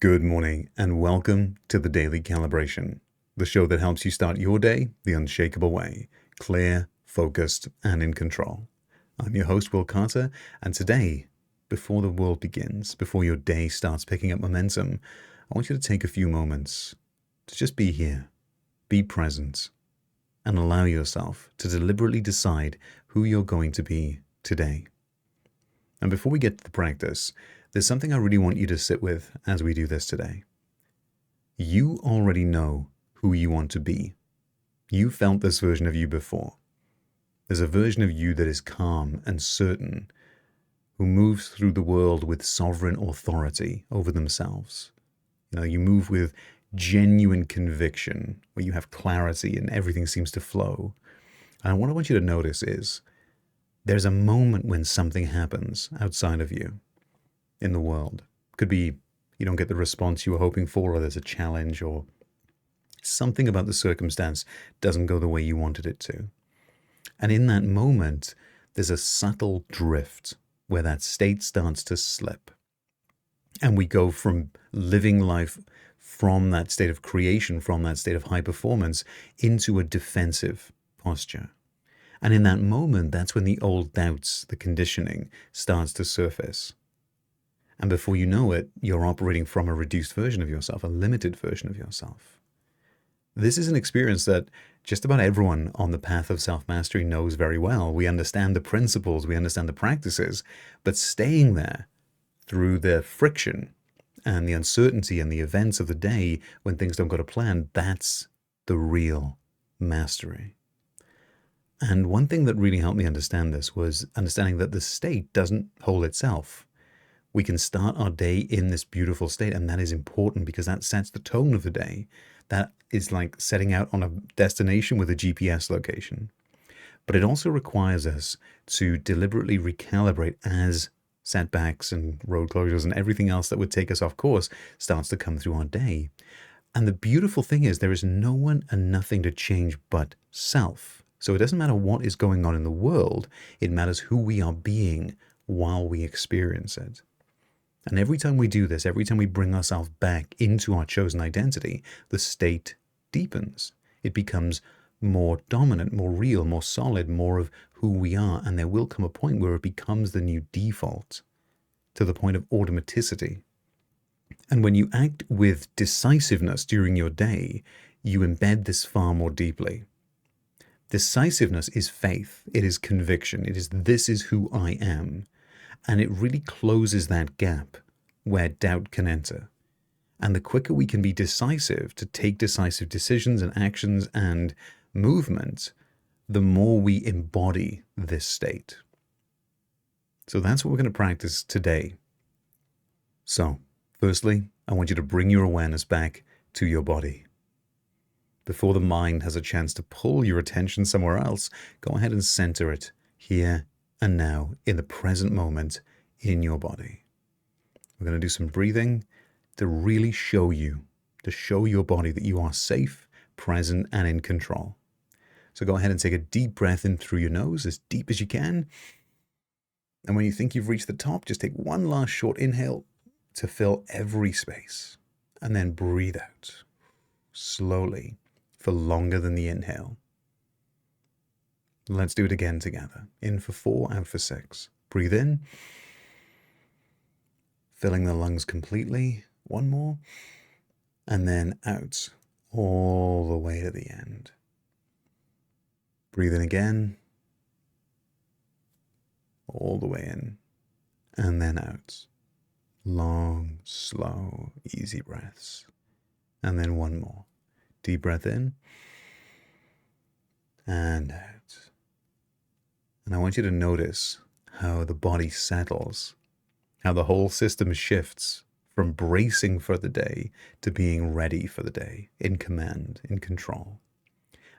Good morning and welcome to the Daily Calibration, the show that helps you start your day the unshakable way, clear, focused, and in control. I'm your host, Will Carter, and today, before the world begins, before your day starts picking up momentum, I want you to take a few moments to just be here, be present, and allow yourself to deliberately decide who you're going to be today. And before we get to the practice, there's something I really want you to sit with as we do this today. You already know who you want to be. You felt this version of you before. There's a version of you that is calm and certain, who moves through the world with sovereign authority over themselves. You move with genuine conviction, where you have clarity and everything seems to flow. And what I want you to notice is there's a moment when something happens outside of you in the world. Could be you don't get the response you were hoping for, or there's a challenge, or something about the circumstance doesn't go the way you wanted it to. And in that moment, there's a subtle drift where that state starts to slip. And we go from living life from that state of creation, from that state of high performance, into a defensive posture. And in that moment, that's when the old doubts, the conditioning, starts to surface. And before you know it, you're operating from a reduced version of yourself, a limited version of yourself. This is an experience that just about everyone on the path of self-mastery knows very well. We understand the principles, we understand the practices, but staying there through the friction and the uncertainty and the events of the day when things don't go to plan, that's the real mastery. And one thing that really helped me understand this was understanding that the state doesn't hold itself. We can start our day in this beautiful state, and that is important because that sets the tone of the day. That is like setting out on a destination with a GPS location. But it also requires us to deliberately recalibrate as setbacks and road closures and everything else that would take us off course starts to come through our day. And the beautiful thing is there is no one and nothing to change but self. So it doesn't matter what is going on in the world, it matters who we are being while we experience it. And every time we do this, every time we bring ourselves back into our chosen identity, the state deepens. It becomes more dominant, more real, more solid, more of who we are. And there will come a point where it becomes the new default to the point of automaticity. And when you act with decisiveness during your day, you embed this far more deeply. Decisiveness is faith. It is conviction. It is, this is who I am. And it really closes that gap where doubt can enter. And the quicker we can be decisive, to take decisive decisions and actions and movement, the more we embody this state. So that's what we're going to practice today. So, firstly, I want you to bring your awareness back to your body. Before the mind has a chance to pull your attention somewhere else, go ahead and center it here and now in the present moment in your body. We're going to do some breathing to really show you, to show your body that you are safe, present, and in control. So go ahead and take a deep breath in through your nose, as deep as you can. And when you think you've reached the top, just take one last short inhale to fill every space. And then breathe out slowly for longer than the inhale. Let's do it again together. In for 4, out for 6. Breathe in, filling the lungs completely. One more. And then out all the way to the end. Breathe in again. All the way in. And then out. Long, slow, easy breaths. And then one more. Deep breath in. And out. And I want you to notice how the body settles, how the whole system shifts from bracing for the day to being ready for the day, in command, in control.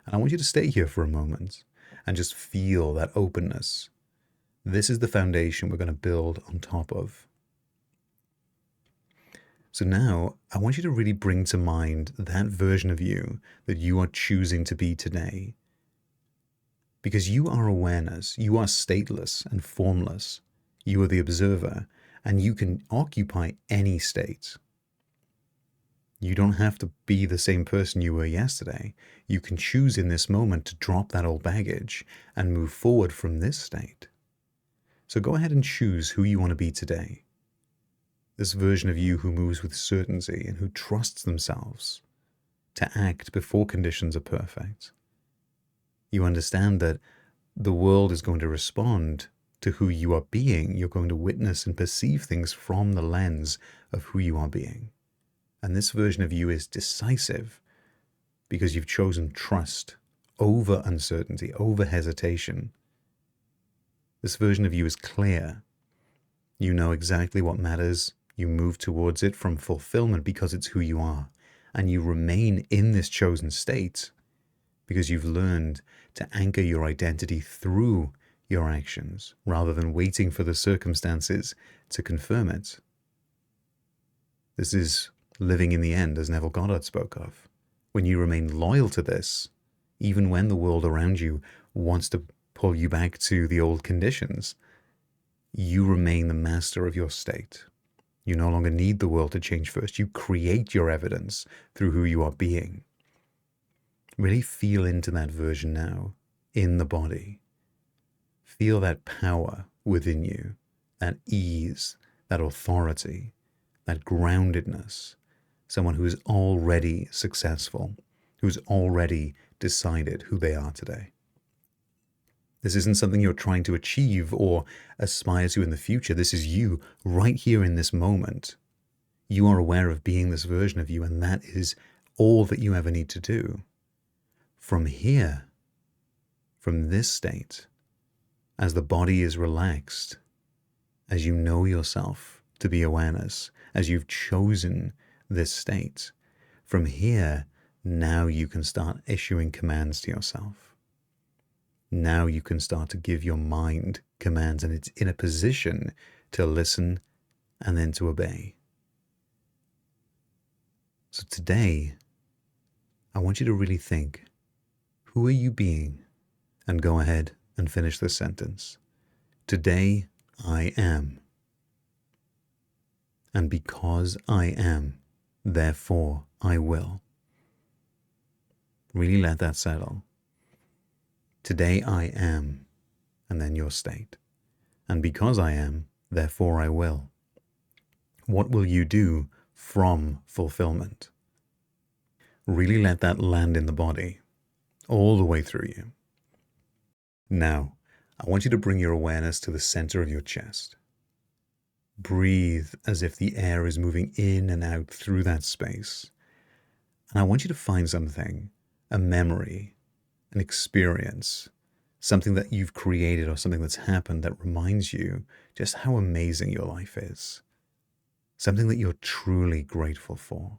And I want you to stay here for a moment and just feel that openness. This is the foundation we're going to build on top of. So now I want you to really bring to mind that version of you that you are choosing to be today. Because you are awareness, you are stateless and formless. You are the observer, and you can occupy any state. You don't have to be the same person you were yesterday. You can choose in this moment to drop that old baggage and move forward from this state. So go ahead and choose who you want to be today. This version of you who moves with certainty and who trusts themselves to act before conditions are perfect. You understand that the world is going to respond to who you are being. You're going to witness and perceive things from the lens of who you are being. And this version of you is decisive because you've chosen trust over uncertainty, over hesitation. This version of you is clear. You know exactly what matters. You move towards it from fulfillment because it's who you are. And you remain in this chosen state because you've learned to anchor your identity through your actions rather than waiting for the circumstances to confirm it. This is living in the end, as Neville Goddard spoke of. When you remain loyal to this, even when the world around you wants to pull you back to the old conditions, you remain the master of your state. You no longer need the world to change first. You create your evidence through who you are being. Really feel into that version now, in the body. Feel that power within you, that ease, that authority, that groundedness. Someone who is already successful, who's already decided who they are today. This isn't something you're trying to achieve or aspire to in the future. This is you right here in this moment. You are aware of being this version of you, and that is all that you ever need to do. From here, from this state, as the body is relaxed, as you know yourself to be awareness, as you've chosen this state, from here, now you can start issuing commands to yourself. Now you can start to give your mind commands, and it's in a position to listen and then to obey. So today, I want you to really think, who are you being? And go ahead and finish this sentence. Today, I am. And because I am, therefore I will. Really let that settle. Today I am, and then your state. And because I am, therefore I will. What will you do from fulfillment? Really let that land in the body, all the way through you. Now, I want you to bring your awareness to the center of your chest. Breathe as if the air is moving in and out through that space. And I want you to find something, a memory, an experience, something that you've created or something that's happened that reminds you just how amazing your life is. Something that you're truly grateful for.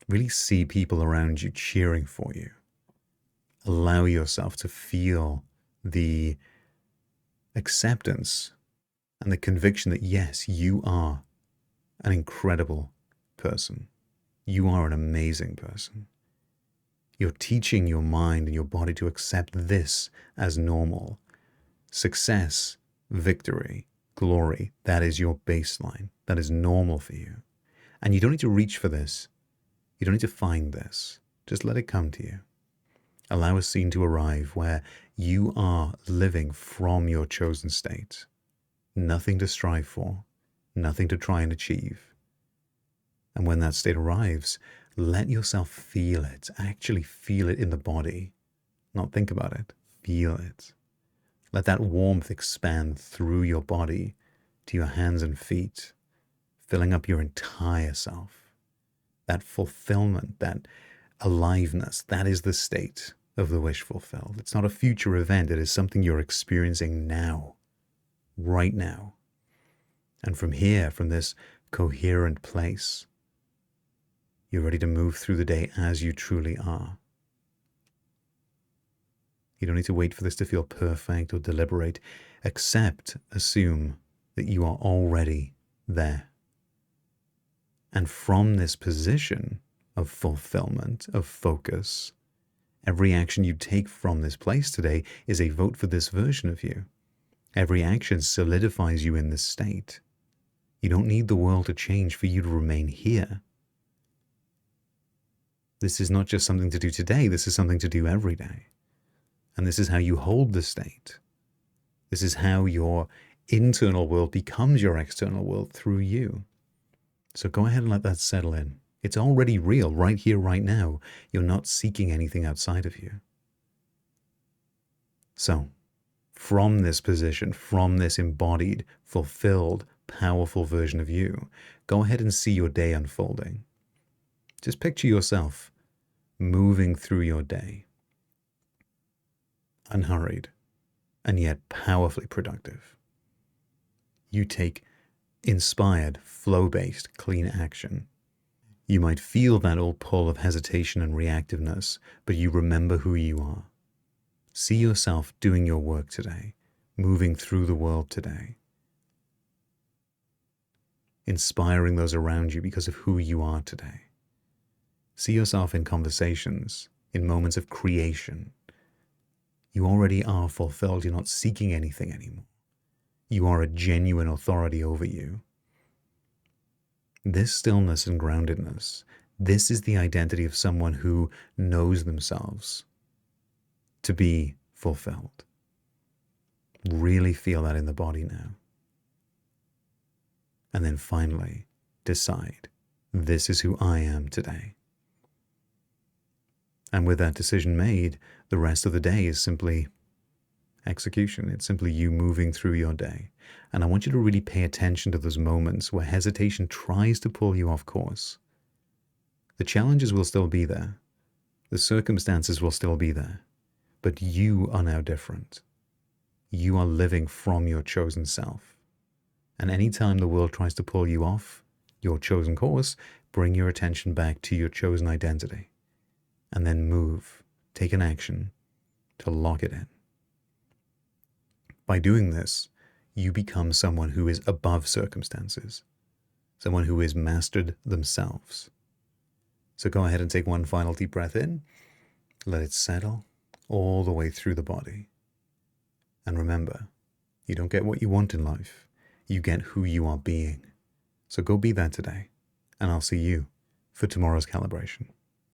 Really see people around you cheering for you. Allow yourself to feel the acceptance and the conviction that yes, you are an incredible person. You are an amazing person. You're teaching your mind and your body to accept this as normal. Success, victory, glory, that is your baseline. That is normal for you. And you don't need to reach for this. You don't need to find this. Just let it come to you. Allow a scene to arrive where you are living from your chosen state. Nothing to strive for, nothing to try and achieve. And when that state arrives, let yourself feel it. Actually feel it in the body. Not think about it. Feel it. Let that warmth expand through your body to your hands and feet, filling up your entire self. That fulfillment, that aliveness, that is the state of the wish fulfilled. It's not a future event. It is something you're experiencing now, right now. And from here, from this coherent place, you're ready to move through the day as you truly are. You don't need to wait for this to feel perfect or deliberate. Assume that you are already there. And from this position of fulfillment, of focus, every action you take from this place today is a vote for this version of you. Every action solidifies you in this state. You don't need the world to change for you to remain here. This is not just something to do today, this is something to do every day. And this is how you hold the state. This is how your internal world becomes your external world through you. So go ahead and let that settle in. It's already real right here, right now. You're not seeking anything outside of you. So, from this position, from this embodied, fulfilled, powerful version of you, go ahead and see your day unfolding. Just picture yourself moving through your day, unhurried, and yet powerfully productive. You take inspired, flow-based, clean action. You might feel that old pull of hesitation and reactiveness, but you remember who you are. See yourself doing your work today, moving through the world today, inspiring those around you because of who you are today. See yourself in conversations, in moments of creation. You already are fulfilled. You're not seeking anything anymore. You are a genuine authority over you. This stillness and groundedness, this is the identity of someone who knows themselves to be fulfilled. Really feel that in the body now. And then finally, decide, this is who I am today. And with that decision made, the rest of the day is simply execution. It's simply you moving through your day. And I want you to really pay attention to those moments where hesitation tries to pull you off course. The challenges will still be there. The circumstances will still be there. But you are now different. You are living from your chosen self. And anytime the world tries to pull you off your chosen course, bring your attention back to your chosen identity. And then move, take an action to lock it in. By doing this, you become someone who is above circumstances, someone who has mastered themselves. So go ahead and take one final deep breath in, let it settle all the way through the body. And remember, you don't get what you want in life, you get who you are being. So go be that today, and I'll see you for tomorrow's calibration.